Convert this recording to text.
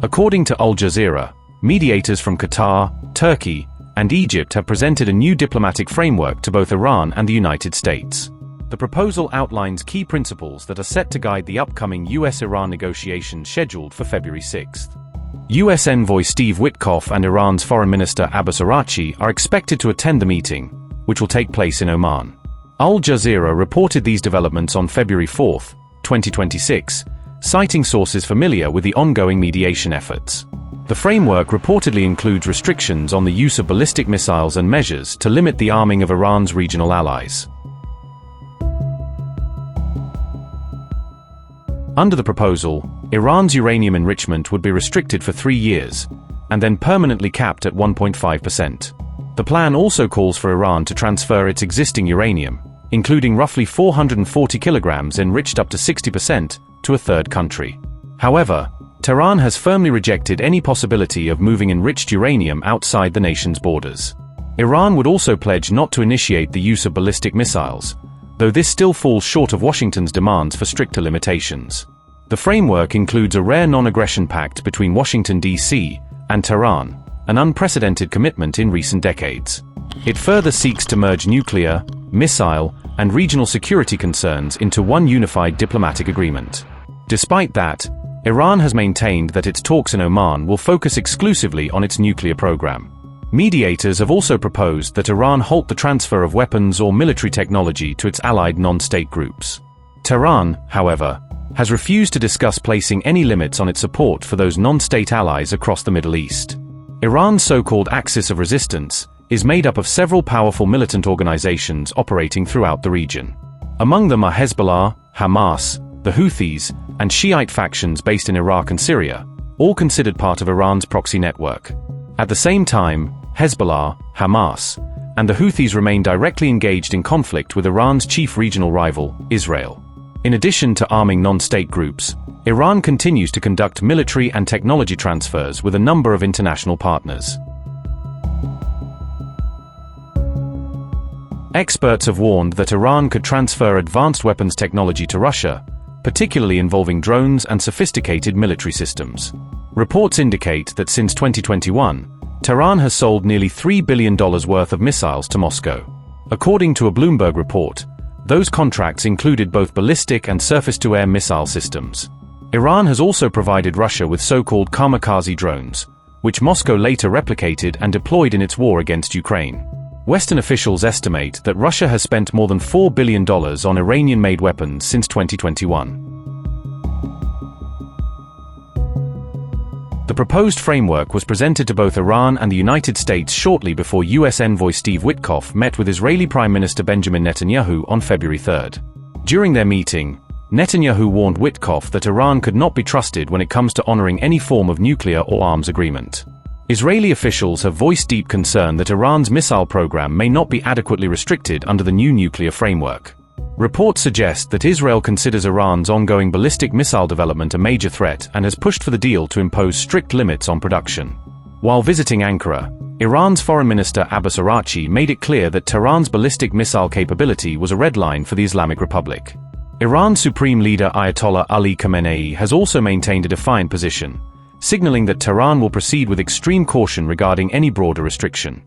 According to Al Jazeera, mediators from Qatar, Turkey, and Egypt have presented a new diplomatic framework to both Iran and the United States. The proposal outlines key principles that are set to guide the upcoming U.S. Iran negotiations scheduled for February 6. U.S. envoy Steve Witkoff and Iran's Foreign Minister Abbas Araghchi are expected to attend the meeting, which will take place in Oman. Al Jazeera reported these developments on February 4, 2026, citing sources familiar with the ongoing mediation efforts. The framework reportedly includes restrictions on the use of ballistic missiles and measures to limit the arming of Iran's regional allies. Under the proposal, Iran's uranium enrichment would be restricted for 3 years, and then permanently capped at 1.5%. The plan also calls for Iran to transfer its existing uranium, including roughly 440 kilograms enriched up to 60%, to a third country. However, Tehran has firmly rejected any possibility of moving enriched uranium outside the nation's borders. Iran would also pledge not to initiate the use of ballistic missiles, though this still falls short of Washington's demands for stricter limitations. The framework includes a rare non-aggression pact between Washington, D.C., and Tehran, an unprecedented commitment in recent decades. It further seeks to merge nuclear, missile, and regional security concerns into one unified diplomatic agreement. Despite that, Iran has maintained that its talks in Oman will focus exclusively on its nuclear program. Mediators have also proposed that Iran halt the transfer of weapons or military technology to its allied non-state groups. Tehran, however, has refused to discuss placing any limits on its support for those non-state allies across the Middle East. Iran's so-called axis of resistance is made up of several powerful militant organizations operating throughout the region. Among them are Hezbollah, Hamas, the Houthis, and Shiite factions based in Iraq and Syria, all considered part of Iran's proxy network. At the same time, Hezbollah, Hamas, and the Houthis remain directly engaged in conflict with Iran's chief regional rival, Israel. In addition to arming non-state groups, Iran continues to conduct military and technology transfers with a number of international partners. Experts have warned that Iran could transfer advanced weapons technology to Russia, particularly involving drones and sophisticated military systems. Reports indicate that since 2021, Tehran has sold nearly $3 billion worth of missiles to Moscow. According to a Bloomberg report, those contracts included both ballistic and surface-to-air missile systems. Iran has also provided Russia with so-called kamikaze drones, which Moscow later replicated and deployed in its war against Ukraine. Western officials estimate that Russia has spent more than $4 billion on Iranian-made weapons since 2021. The proposed framework was presented to both Iran and the United States shortly before U.S. envoy Steve Witkoff met with Israeli Prime Minister Benjamin Netanyahu on February 3. During their meeting, Netanyahu warned Witkoff that Iran could not be trusted when it comes to honoring any form of nuclear or arms agreement. Israeli officials have voiced deep concern that Iran's missile program may not be adequately restricted under the new nuclear framework. Reports suggest that Israel considers Iran's ongoing ballistic missile development a major threat and has pushed for the deal to impose strict limits on production. While visiting Ankara, Iran's Foreign Minister Abbas Araghchi made it clear that Tehran's ballistic missile capability was a red line for the Islamic Republic. Iran's Supreme Leader Ayatollah Ali Khamenei has also maintained a defiant position, signaling that Tehran will proceed with extreme caution regarding any broader restriction.